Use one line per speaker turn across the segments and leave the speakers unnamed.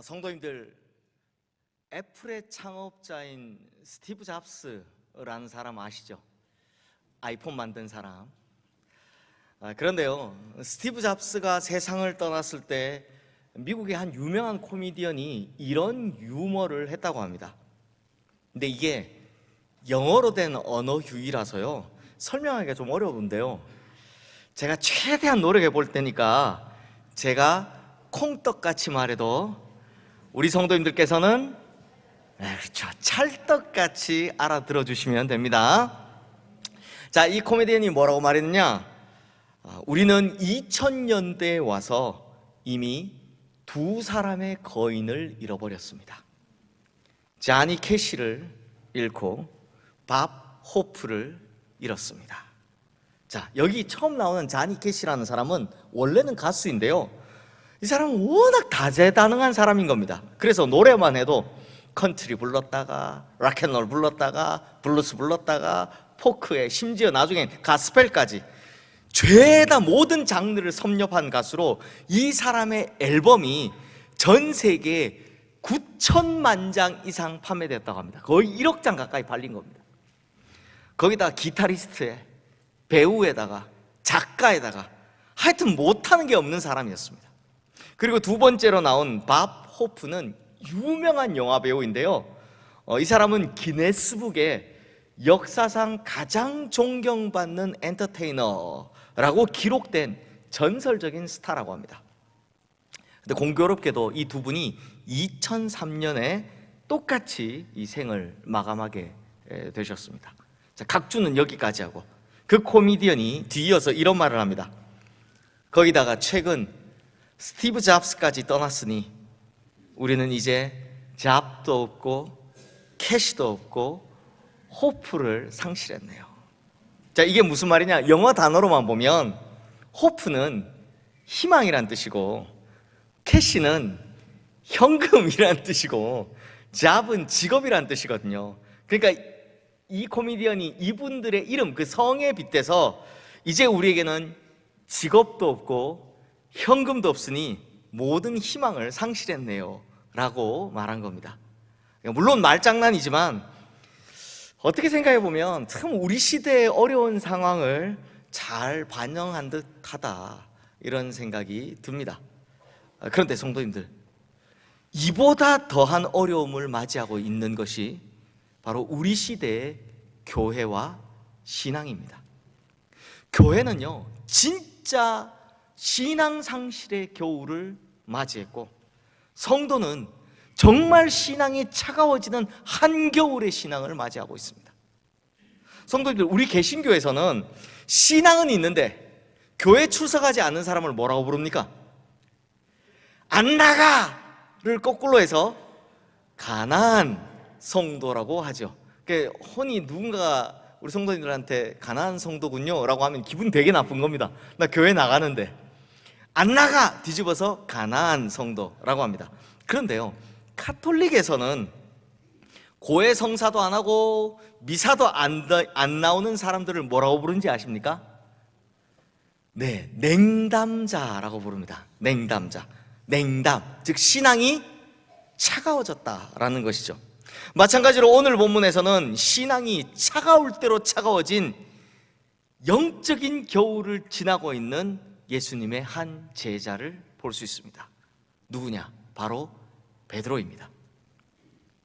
성도님들, 애플의 창업자인 스티브 잡스라는 사람 아시죠? 아이폰 만든 사람. 그런데요, 스티브 잡스가 세상을 떠났을 때 미국의 한 유명한 코미디언이 이런 유머를 했다고 합니다. 근데 이게 영어로 된 언어휴이라서요 설명하기가 좀 어려운데요, 제가 최대한 노력해 볼 테니까 제가 콩떡같이 말해도 우리 성도님들께서는 그렇죠, 찰떡같이 알아들어 주시면 됩니다. 자, 이 코미디언이 뭐라고 말했느냐? 우리는 2000년대에 와서 이미 두 사람의 거인을 잃어버렸습니다. 자니 캐시를 잃고 밥 호프를 잃었습니다. 자, 여기 처음 나오는 자니 캐시라는 사람은 원래는 가수인데요, 이 사람은 워낙 다재다능한 사람인 겁니다. 그래서 노래만 해도 컨트리 불렀다가 락앤롤 불렀다가 블루스 불렀다가 포크에 심지어 나중엔 가스펠까지 죄다 모든 장르를 섭렵한 가수로 이 사람의 앨범이 전 세계에 9천만 장 이상 판매됐다고 합니다. 거의 1억 장 가까이 팔린 겁니다. 거기다가 기타리스트에 배우에다가 작가에다가 하여튼 못하는 게 없는 사람이었습니다. 그리고 두 번째로 나온 밥 호프는 유명한 영화 배우인데요, 이 사람은 기네스북에 역사상 가장 존경받는 엔터테이너라고 기록된 전설적인 스타라고 합니다. 근데 공교롭게도 이 두 분이 2003년에 똑같이 이 생을 마감하게 되셨습니다. 자, 각주는 여기까지 하고 그 코미디언이 뒤이어서 이런 말을 합니다. 거기다가 최근 스티브 잡스까지 떠났으니 우리는 이제 잡도 없고 캐시도 없고 호프를 상실했네요. 자, 이게 무슨 말이냐? 영어 단어로만 보면 호프는 희망이란 뜻이고 캐시는 현금이란 뜻이고 잡은 직업이란 뜻이거든요. 그러니까 이 코미디언이 이분들의 이름, 그 성에 빗대서 이제 우리에게는 직업도 없고 현금도 없으니 모든 희망을 상실했네요 라고 말한 겁니다. 물론 말장난이지만 어떻게 생각해 보면 참 우리 시대의 어려운 상황을 잘 반영한 듯하다, 이런 생각이 듭니다. 그런데 성도님들, 이보다 더한 어려움을 맞이하고 있는 것이 바로 우리 시대의 교회와 신앙입니다. 교회는요 진짜 신앙 상실의 겨울을 맞이했고, 성도는 정말 신앙이 차가워지는 한겨울의 신앙을 맞이하고 있습니다. 성도들, 우리 개신교에서는 신앙은 있는데 교회 출석하지 않는 사람을 뭐라고 부릅니까? 안 나가를 거꾸로 해서 가난한 성도라고 하죠. 흔히 누군가가 우리 성도님들한테 가난한 성도군요 라고 하면 기분 되게 나쁜 겁니다. 나 교회 나가는데. 안 나가 뒤집어서 가난한 성도라고 합니다. 그런데요, 카톨릭에서는 고해 성사도 안 하고 미사도 안 나오는 사람들을 뭐라고 부르는지 아십니까? 네, 냉담자라고 부릅니다. 냉담자. 냉담, 즉 신앙이 차가워졌다라는 것이죠. 마찬가지로 오늘 본문에서는 신앙이 차가울 대로 차가워진 영적인 겨울을 지나고 있는 예수님의 한 제자를 볼 수 있습니다. 누구냐? 바로 베드로입니다.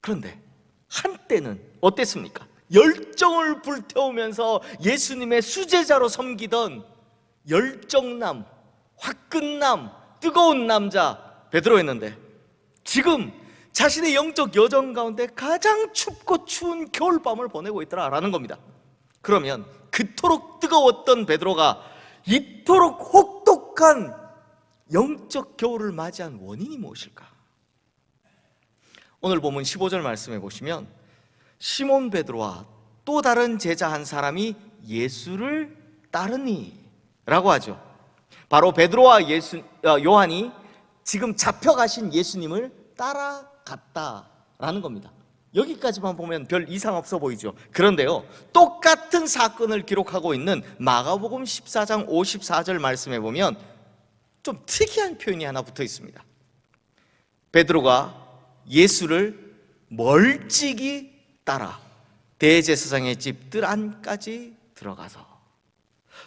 그런데 한때는 어땠습니까? 열정을 불태우면서 예수님의 수제자로 섬기던 열정남, 화끈남, 뜨거운 남자 베드로였는데 지금 자신의 영적 여정 가운데 가장 춥고 추운 겨울밤을 보내고 있더라라는 겁니다. 그러면 그토록 뜨거웠던 베드로가 이토록 혹독한 영적 겨울을 맞이한 원인이 무엇일까? 오늘 본문 15절 말씀해 보시면 시몬 베드로와 또 다른 제자 한 사람이 예수를 따르니 라고 하죠. 바로 베드로와 요한이 지금 잡혀가신 예수님을 따라갔다라는 겁니다. 여기까지만 보면 별 이상 없어 보이죠. 그런데요, 똑같은 사건을 기록하고 있는 마가복음 14장 54절 말씀해 보면 좀 특이한 표현이 하나 붙어 있습니다. 베드로가 예수를 멀찍이 따라 대제사장의 집 뜰 안까지 들어가서,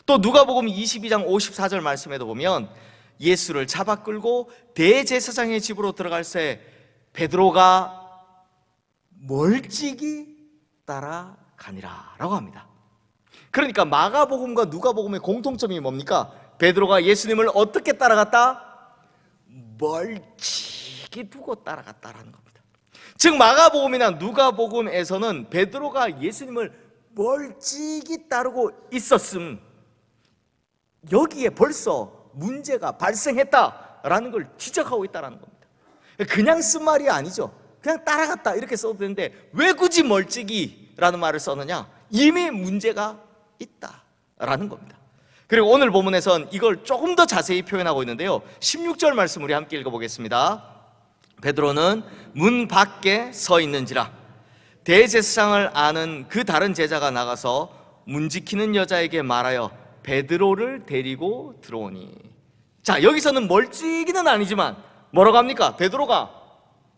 또 누가복음 22장 54절 말씀에도 보면 예수를 잡아 끌고 대제사장의 집으로 들어갈 새 베드로가 멀찍이 따라가니라 라고 합니다. 그러니까 마가복음과 누가복음의 공통점이 뭡니까? 베드로가 예수님을 어떻게 따라갔다? 멀찍이 두고 따라갔다라는 겁니다. 즉 마가복음이나 누가복음에서는 베드로가 예수님을 멀찍이 따르고 있었음, 여기에 벌써 문제가 발생했다라는 걸 지적하고 있다는 겁니다. 그냥 쓴 말이 아니죠. 그냥 따라갔다 이렇게 써도 되는데 왜 굳이 멀찍이라는 말을 썼느냐? 이미 문제가 있다라는 겁니다. 그리고 오늘 본문에선 이걸 조금 더 자세히 표현하고 있는데요, 16절 말씀 우리 함께 읽어보겠습니다. 베드로는 문 밖에 서 있는지라 대제사장을 아는 그 다른 제자가 나가서 문 지키는 여자에게 말하여 베드로를 데리고 들어오니. 자, 여기서는 멀찍이는 아니지만 뭐라고 합니까? 베드로가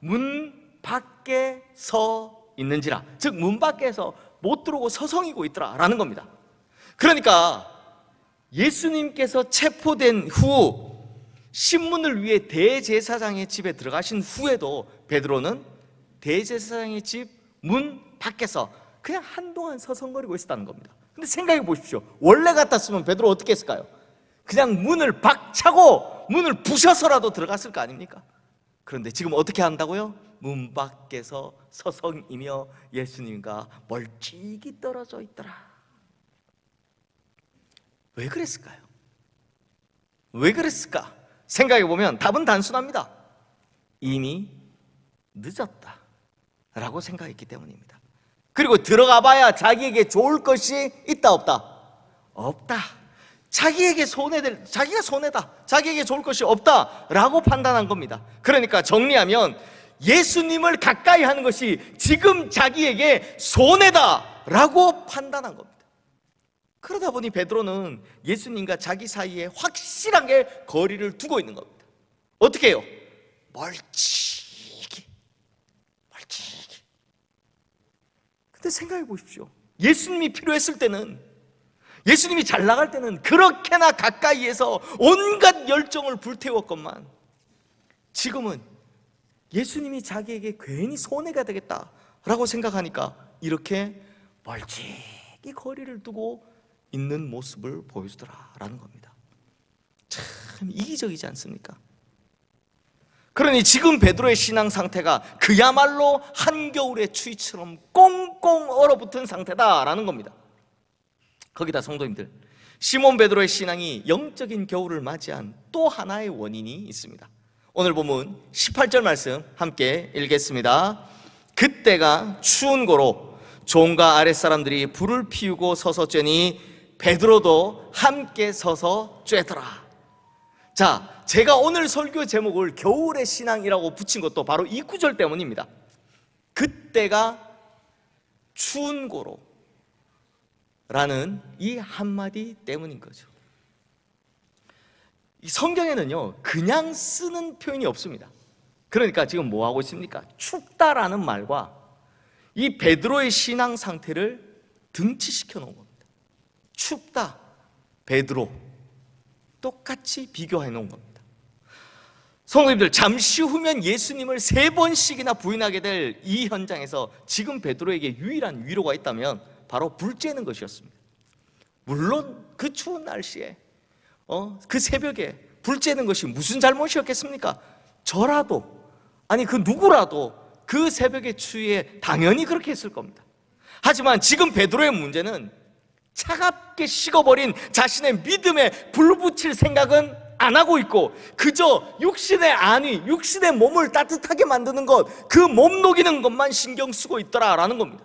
문 밖에 서 있는지라, 즉 문 밖에서 못 들어오고 서성이고 있더라 라는 겁니다. 그러니까 예수님께서 체포된 후 신문을 위해 대제사장의 집에 들어가신 후에도 베드로는 대제사장의 집 문 밖에서 그냥 한동안 서성거리고 있었다는 겁니다. 근데 생각해 보십시오. 원래 같았으면 베드로 어떻게 했을까요? 그냥 문을 박차고 문을 부셔서라도 들어갔을 거 아닙니까? 그런데 지금 어떻게 한다고요? 문 밖에서 서성이며 예수님과 멀찍이 떨어져 있더라. 왜 그랬을까요? 왜 그랬을까? 생각해 보면 답은 단순합니다. 이미 늦었다 라고 생각했기 때문입니다. 그리고 들어가 봐야 자기에게 좋을 것이 있다 없다? 없다. 자기가 손해다, 자기에게 좋을 것이 없다 라고 판단한 겁니다. 그러니까 정리하면 예수님을 가까이 하는 것이 지금 자기에게 손해다 라고 판단한 겁니다. 그러다 보니 베드로는 예수님과 자기 사이에 확실하게 거리를 두고 있는 겁니다. 어떻게 해요? 멀찍이. 근데 생각해 보십시오. 예수님이 필요했을 때는, 예수님이 잘 나갈 때는 그렇게나 가까이에서 온갖 열정을 불태웠건만, 지금은 예수님이 자기에게 괜히 손해가 되겠다라고 생각하니까 이렇게 멀찍이 거리를 두고 있는 모습을 보여주더라라는 겁니다. 참 이기적이지 않습니까? 그러니 지금 베드로의 신앙 상태가 그야말로 한겨울의 추위처럼 꽁꽁 얼어붙은 상태다라는 겁니다. 거기다 성도님들, 시몬 베드로의 신앙이 영적인 겨울을 맞이한 또 하나의 원인이 있습니다. 오늘 본문 18절 말씀 함께 읽겠습니다. 그때가 추운 고로 종과 아랫사람들이 불을 피우고 서서 쬐니 베드로도 함께 서서 쬐더라. 자, 제가 오늘 설교 제목을 겨울의 신앙이라고 붙인 것도 바로 이 구절 때문입니다. 그때가 추운 고로 라는 이 한마디 때문인 거죠. 이 성경에는요, 그냥 쓰는 표현이 없습니다. 그러니까 지금 뭐 하고 있습니까? 춥다라는 말과 이 베드로의 신앙 상태를 등치시켜 놓은 겁니다. 춥다, 베드로 똑같이 비교해 놓은 겁니다. 성도님들, 잠시 후면 예수님을 3번씩이나 부인하게 될 이 현장에서 지금 베드로에게 유일한 위로가 있다면 바로 불 쬐는 것이었습니다. 물론 그 추운 날씨에 그 새벽에 불 쬐는 것이 무슨 잘못이었겠습니까? 저라도, 아니 그 누구라도 그 새벽의 추위에 당연히 그렇게 했을 겁니다. 하지만 지금 베드로의 문제는 차갑게 식어버린 자신의 믿음에 불 붙일 생각은 안 하고 있고 그저 육신의 안위, 육신의 몸을 따뜻하게 만드는 것, 그 몸 녹이는 것만 신경 쓰고 있더라라는 겁니다.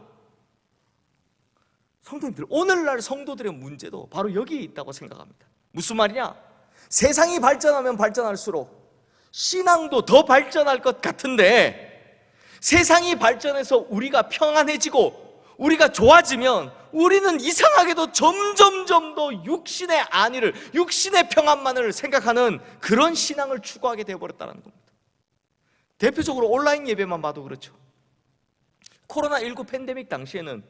성도님들, 오늘날 성도들의 문제도 바로 여기에 있다고 생각합니다. 무슨 말이냐? 세상이 발전하면 발전할수록 신앙도 더 발전할 것 같은데, 세상이 발전해서 우리가 평안해지고 우리가 좋아지면 우리는 이상하게도 점점 더 육신의 안위를, 육신의 평안만을 생각하는 그런 신앙을 추구하게 되어버렸다는 겁니다. 대표적으로 온라인 예배만 봐도 그렇죠. 코로나19 팬데믹 당시에는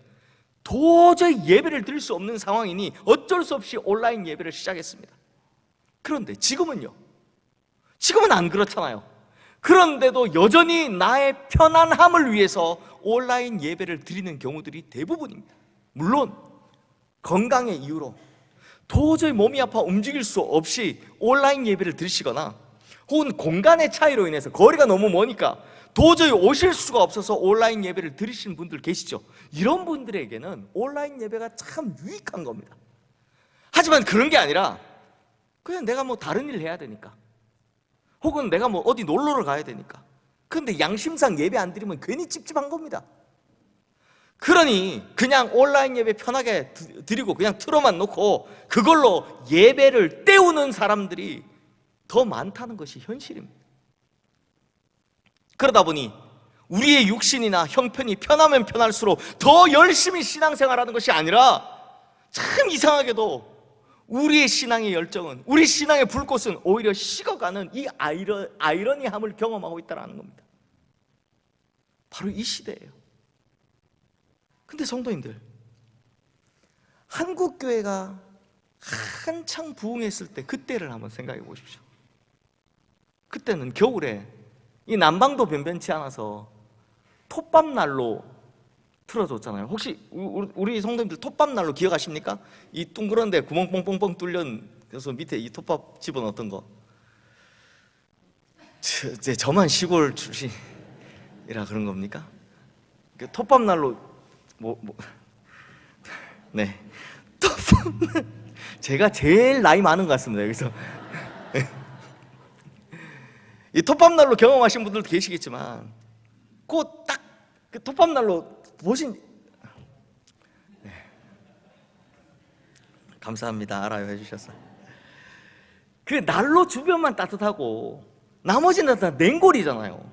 도저히 예배를 드릴 수 없는 상황이니 어쩔 수 없이 온라인 예배를 시작했습니다. 그런데 지금은요, 지금은 안 그렇잖아요. 그런데도 여전히 나의 편안함을 위해서 온라인 예배를 드리는 경우들이 대부분입니다. 물론 건강의 이유로 도저히 몸이 아파 움직일 수 없이 온라인 예배를 드리시거나 혹은 공간의 차이로 인해서 거리가 너무 머니까 도저히 오실 수가 없어서 온라인 예배를 드리시는 분들 계시죠. 이런 분들에게는 온라인 예배가 참 유익한 겁니다. 하지만 그런 게 아니라 그냥 내가 뭐 다른 일 해야 되니까, 혹은 내가 뭐 어디 놀러를 가야 되니까, 근데 양심상 예배 안 드리면 괜히 찝찝한 겁니다. 그러니 그냥 온라인 예배 편하게 드리고 그냥 틀어만 놓고 그걸로 예배를 때우는 사람들이 더 많다는 것이 현실입니다. 그러다 보니 우리의 육신이나 형편이 편하면 편할수록 더 열심히 신앙생활하는 것이 아니라 참 이상하게도 우리의 신앙의 열정은, 우리 신앙의 불꽃은 오히려 식어가는 이 아이러니함을 경험하고 있다는 겁니다. 바로 이 시대예요. 근데 성도님들, 한국교회가 한창 부흥했을 때 그때를 한번 생각해 보십시오. 그때는 겨울에 이 난방도 변변치 않아서 톱밥난로 틀어줬잖아요. 혹시 우리 성도님들 톱밥난로 기억하십니까? 이 둥그런데 구멍 뻥뻥뻥 뚫려서 밑에 이 톱밥 집어넣었던 거. 저만 시골 출신이라 그런 겁니까? 그 톱밥난로 네, 톱밥 제가 제일 나이 많은 것 같습니다. 여기서 이 톱밥난로 경험하신 분들도 계시겠지만, 꼭 딱 그 톱밥난로 보신, 네. 감사합니다. 알아요 해주셔서. 그 난로 주변만 따뜻하고 나머지는 다 냉골이잖아요.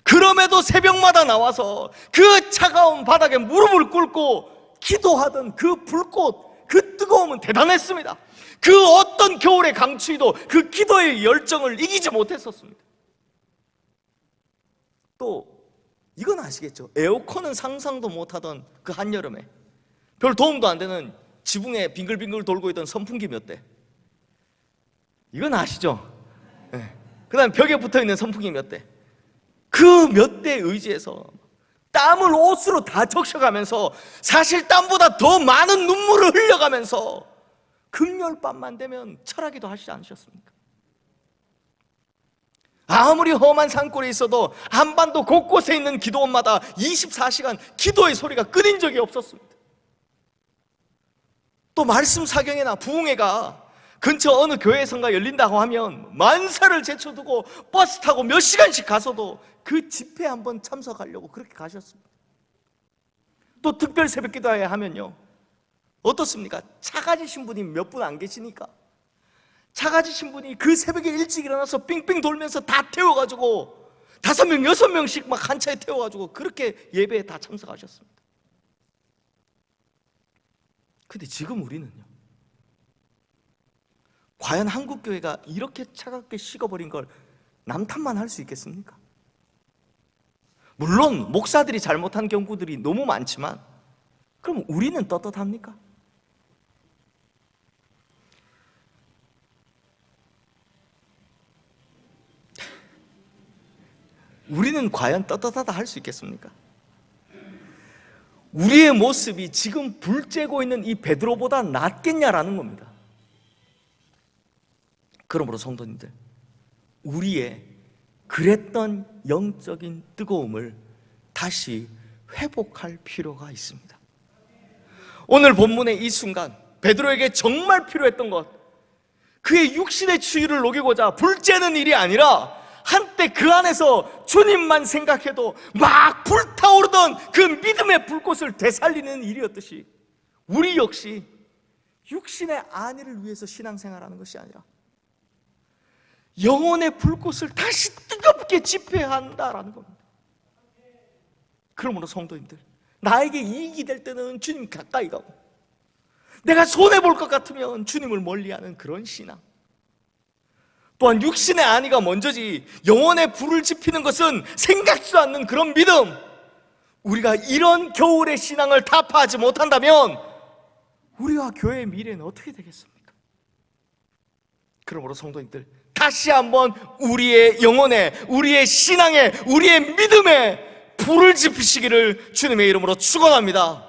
그럼에도 새벽마다 나와서 그 차가운 바닥에 무릎을 꿇고 기도하던 그 불꽃, 그 뜨거움은 대단했습니다. 그 어떤 겨울의 강추위도 그 기도의 열정을 이기지 못했었습니다. 또 이건 아시겠죠? 에어컨은 상상도 못하던 그 한여름에 별 도움도 안 되는 지붕에 빙글빙글 돌고 있던 선풍기 몇 대, 이건 아시죠? 네. 그 다음에 벽에 붙어있는 선풍기 몇 대, 그 몇 대에 의지해서 땀을 옷으로 다 적셔가면서 사실 땀보다 더 많은 눈물을 흘려가면서 금요일밤만 되면 철하기도 하시지 않으셨습니까? 아무리 험한 산골에 있어도 한반도 곳곳에 있는 기도원마다 24시간 기도의 소리가 끊인 적이 없었습니다. 또 말씀 사경회나 부흥회가 근처 어느 교회에선가 열린다고 하면 만사를 제쳐두고 버스 타고 몇 시간씩 가서도 그 집회 한번 참석하려고 그렇게 가셨습니다. 또 특별 새벽 기도회 하면요, 어떻습니까? 차 가지신 분이 몇 분 안 계시니까 차 가지신 분이 그 새벽에 일찍 일어나서 빙빙 돌면서 다 태워가지고 5명, 6명씩 막 한 차에 태워가지고 그렇게 예배에 다 참석하셨습니다. 근데 지금 우리는요, 과연 한국교회가 이렇게 차갑게 식어버린 걸 남 탓만 할 수 있겠습니까? 물론 목사들이 잘못한 경우들이 너무 많지만 그럼 우리는 떳떳합니까? 우리는 과연 떳떳하다 할 수 있겠습니까? 우리의 모습이 지금 불 쬐고 있는 이 베드로보다 낫겠냐라는 겁니다. 그러므로 성도님들, 우리의 그랬던 영적인 뜨거움을 다시 회복할 필요가 있습니다. 오늘 본문의 이 순간 베드로에게 정말 필요했던 것, 그의 육신의 추위를 녹이고자 불 쬐는 일이 아니라 한때 그 안에서 주님만 생각해도 막 불타오르던 그 믿음의 불꽃을 되살리는 일이었듯이 우리 역시 육신의 안위를 위해서 신앙생활하는 것이 아니라 영혼의 불꽃을 다시 뜨겁게 집회한다라는 겁니다. 그러므로 성도님들, 나에게 이익이 될 때는 주님 가까이 가고 내가 손해볼 것 같으면 주님을 멀리하는 그런 신앙, 또한 육신의 안위가 먼저지 영혼의 불을 지피는 것은 생각지도 않는 그런 믿음. 우리가 이런 겨울의 신앙을 타파하지 못한다면 우리와 교회의 미래는 어떻게 되겠습니까? 그러므로 성도님들, 다시 한번 우리의 영혼에, 우리의 신앙에, 우리의 믿음에 불을 지피시기를 주님의 이름으로 축원합니다.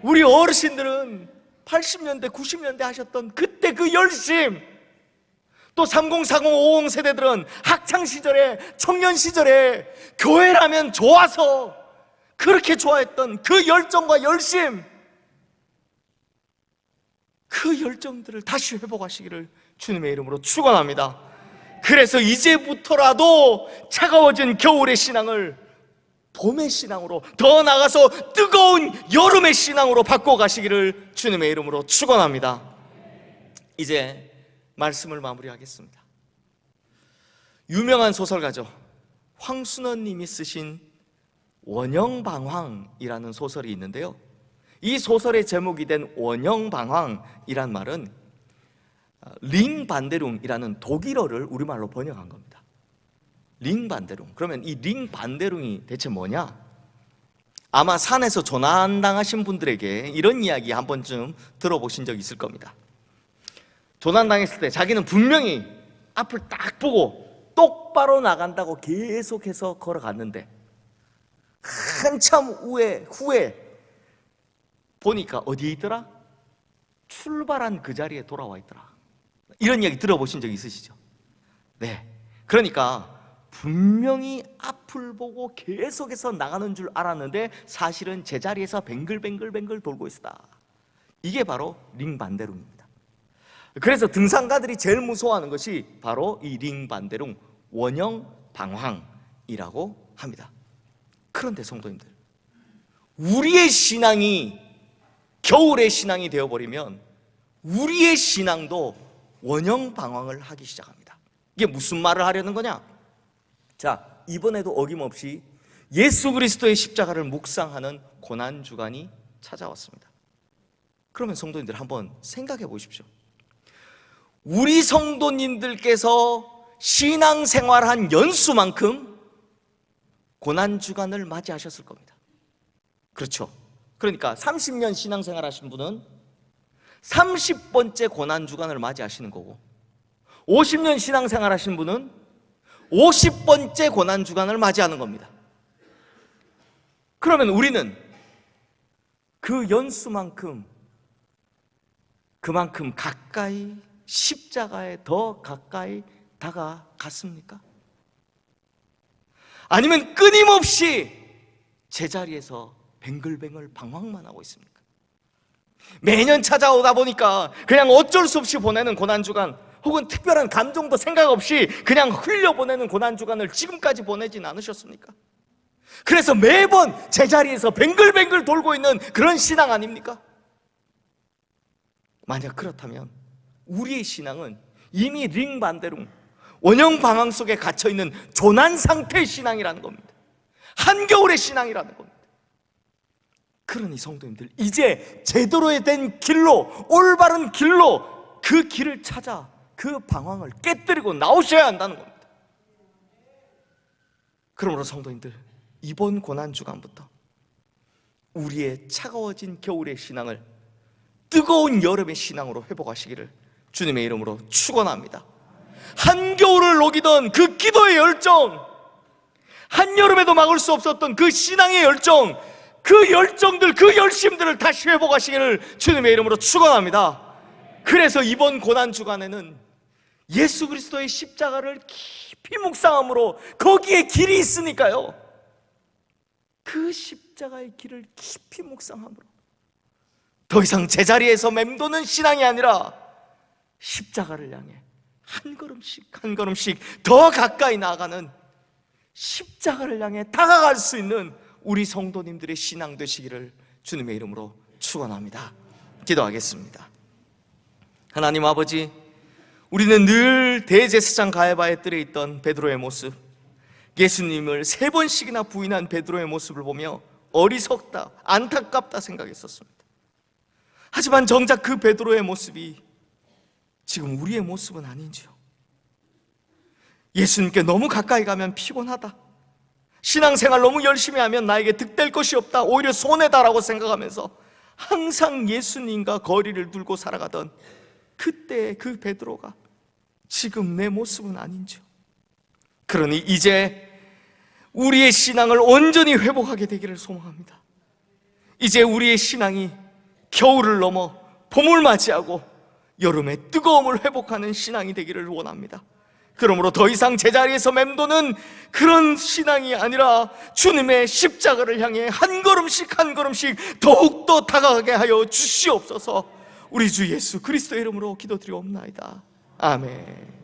우리 어르신들은 80년대, 90년대 하셨던 그때 그 열심, 또 30, 40, 50 세대들은 학창시절에, 청년시절에 교회라면 좋아서 그렇게 좋아했던 그 열정과 열심, 그 열정들을 다시 회복하시기를 주님의 이름으로 축원합니다. 그래서 이제부터라도 차가워진 겨울의 신앙을 봄의 신앙으로, 더 나아가서 뜨거운 여름의 신앙으로 바꿔가시기를 주님의 이름으로 축원합니다. 이제 말씀을 마무리하겠습니다. 유명한 소설가죠, 황순원 님이 쓰신 원형방황이라는 소설이 있는데요, 이 소설의 제목이 된 원형방황이란 말은 링반데룽이라는 독일어를 우리말로 번역한 겁니다. 링반데룽. 그러면 이 링반데룽이 대체 뭐냐? 아마 산에서 조난당하신 분들에게 이런 이야기 한 번쯤 들어보신 적 있을 겁니다. 조난당했을 때 자기는 분명히 앞을 딱 보고 똑바로 나간다고 계속해서 걸어갔는데 한참 후에 보니까 어디에 있더라? 출발한 그 자리에 돌아와 있더라. 이런 이야기 들어보신 적 있으시죠? 네. 그러니까 분명히 앞을 보고 계속해서 나가는 줄 알았는데 사실은 제자리에서 뱅글뱅글 돌고 있었다. 이게 바로 링반데룽입니다. 그래서 등산가들이 제일 무서워하는 것이 바로 이 링반데룽, 원형방황이라고 합니다. 그런데 성도님들, 우리의 신앙이 겨울의 신앙이 되어버리면 우리의 신앙도 원형방황을 하기 시작합니다. 이게 무슨 말을 하려는 거냐? 자, 이번에도 어김없이 예수 그리스도의 십자가를 묵상하는 고난주간이 찾아왔습니다. 그러면 성도님들 한번 생각해 보십시오. 우리 성도님들께서 신앙생활한 연수만큼 고난주간을 맞이하셨을 겁니다. 그렇죠? 그러니까 30년 신앙생활 하신 분은 30번째 고난주간을 맞이하시는 거고, 50년 신앙생활 하신 분은 50번째 고난주간을 맞이하는 겁니다. 그러면 우리는 그 연수만큼 그만큼 가까이, 십자가에 더 가까이 다가갔습니까? 아니면 끊임없이 제자리에서 뱅글뱅글 방황만 하고 있습니까? 매년 찾아오다 보니까 그냥 어쩔 수 없이 보내는 고난주간, 혹은 특별한 감정도 생각 없이 그냥 흘려보내는 고난주간을 지금까지 보내진 않으셨습니까? 그래서 매번 제자리에서 뱅글뱅글 돌고 있는 그런 신앙 아닙니까? 만약 그렇다면 우리의 신앙은 이미 링반데룽, 원형방황 속에 갇혀있는 조난상태의 신앙이라는 겁니다. 한겨울의 신앙이라는 겁니다. 그러니 성도님들, 이제 제대로 된 길로, 올바른 길로, 그 길을 찾아 그 방황을 깨뜨리고 나오셔야 한다는 겁니다. 그러므로 성도님들, 이번 고난주간부터 우리의 차가워진 겨울의 신앙을 뜨거운 여름의 신앙으로 회복하시기를 주님의 이름으로 축원합니다. 한겨울을 녹이던 그 기도의 열정, 한여름에도 막을 수 없었던 그 신앙의 열정, 그 열정들, 그 열심들을 다시 회복하시기를 주님의 이름으로 축원합니다. 그래서 이번 고난주간에는 예수 그리스도의 십자가를 깊이 묵상함으로, 거기에 길이 있으니까요, 그 십자가의 길을 깊이 묵상함으로 더 이상 제자리에서 맴도는 신앙이 아니라 십자가를 향해 한 걸음씩 한 걸음씩 더 가까이 나아가는, 십자가를 향해 다가갈 수 있는 우리 성도님들의 신앙 되시기를 주님의 이름으로 축원합니다. 기도하겠습니다. 하나님 아버지, 우리는 늘 대제사장 가야바의 뜰에 있던 베드로의 모습, 예수님을 3번씩이나 부인한 베드로의 모습을 보며 어리석다, 안타깝다 생각했었습니다. 하지만 정작 그 베드로의 모습이 지금 우리의 모습은 아닌지요. 예수님께 너무 가까이 가면 피곤하다, 신앙생활 너무 열심히 하면 나에게 득될 것이 없다, 오히려 손해다라고 생각하면서 항상 예수님과 거리를 두고 살아가던 그때의 그 베드로가 지금 내 모습은 아닌지요. 그러니 이제 우리의 신앙을 온전히 회복하게 되기를 소망합니다. 이제 우리의 신앙이 겨울을 넘어 봄을 맞이하고 여름의 뜨거움을 회복하는 신앙이 되기를 원합니다. 그러므로 더 이상 제자리에서 맴도는 그런 신앙이 아니라 주님의 십자가를 향해 한 걸음씩 한 걸음씩 더욱더 다가가게 하여 주시옵소서. 우리 주 예수 그리스도의 이름으로 기도드리옵나이다. 아멘.